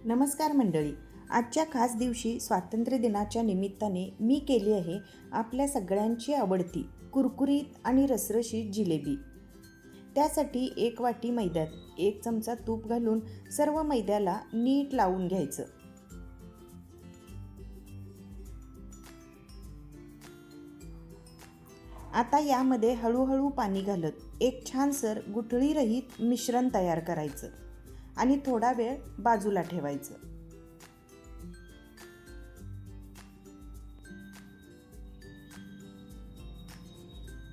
नमस्कार मंडळी. आजच्या खास दिवशी स्वातंत्र्य दिनाच्या निमित्ताने मी केली आहे आपल्या सगळ्यांची आवडती कुरकुरीत आणि रसरशीत जिलेबी. त्यासाठी 1 वाटी मैद्यात 1 चमचा तूप घालून सर्व मैद्याला नीट लावून घ्यायचं. आता यामध्ये हळूहळू पाणी घालत एक छानसर गुठळीरहित मिश्रण तयार करायचं आणि थोडा वेळ बाजूला ठेवायचं.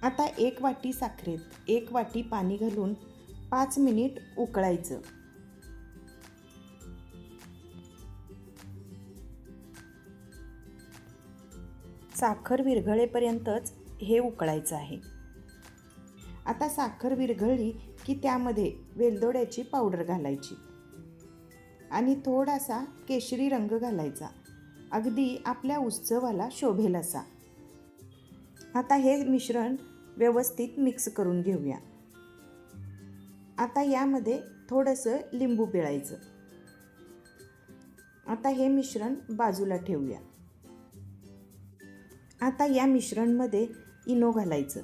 आता 1 वाटी साखरेत 1 वाटी पाणी घालून 5 मिनिट उकळायचं. साखर विरघळेपर्यंतच हे उकळायचं आहे. आता साखर विरघळली की त्यामध्ये वेलदोड्याची पावडर घालायची आणि थोडासा केशरी रंग घालायचा, अगदी आपल्या उत्सवाला शोभेल असा. आता हे मिश्रण व्यवस्थित मिक्स करून घेऊया. आता यामध्ये थोडंसं लिंबू पिळायचं. आता हे मिश्रण बाजूला ठेवूया. आता या मिश्रणमध्ये इनो घालायचं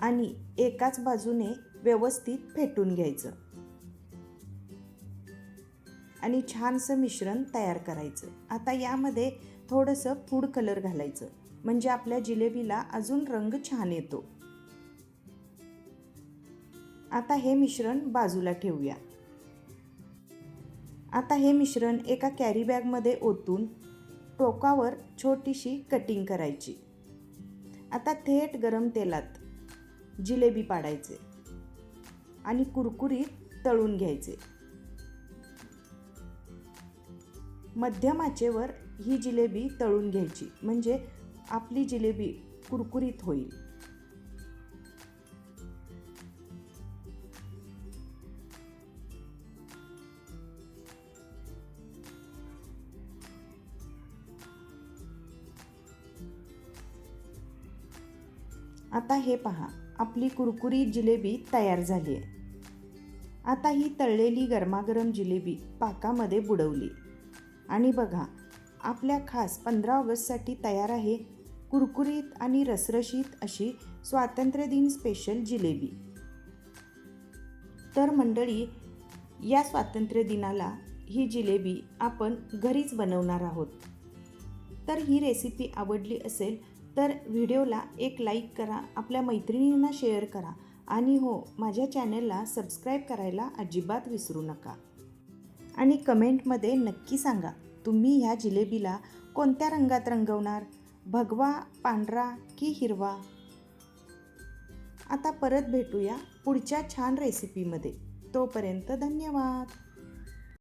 आणि एकाच बाजूने व्यवस्थित फेटून घ्यायचं आणि छानसं मिश्रण तयार करायचं. आता यामध्ये थोडंसं फूड कलर घालायचं, म्हणजे आपल्या जिलेबीला अजून रंग छान येतो. आता हे मिश्रण बाजूला ठेवूया. आता हे मिश्रण एका कॅरी बॅगमध्ये ओतून टोकावर छोटीशी कटिंग करायची. आता थेट गरम तेलात जिलेबी पाडायचे आणि कुरकुरीत तळून घ्यायचे. मध्यम आचेवर ही जिलेबी तळून घ्यायची, म्हणजे आपली जिलेबी कुरकुरीत होईल. आता हे पहा, आपली कुरकुरीत जिलेबी तयार झाली आहे. आता ही तळलेली गरमागरम जिलेबी पाकामध्ये बुडवली आणि बघा, आपल्या खास 15 ऑगस्टसाठी तयार आहे कुरकुरीत आणि रसरशीत अशी स्वातंत्र्य दिन स्पेशल जिलेबी. तर मंडळी, या स्वातंत्र्य दिनाला ही जिलेबी आपण घरीच बनवणार आहोत. तर ही रेसिपी आवडली असेल तर व्हिडिओला एक लाईक करा, आपल्या मैत्रिणींना शेअर करा आणि हो, माझ्या चॅनलला सबस्क्राईब करायला अजिबात विसरू नका. आणि कमेंटमध्ये नक्की सांगा, तुम्ही ह्या जिलेबीला कोणत्या रंगात रंगवणार? भगवा, पांढरा की हिरवा? आता परत भेटूया पुढच्या छान रेसिपीमध्ये. तोपर्यंत धन्यवाद.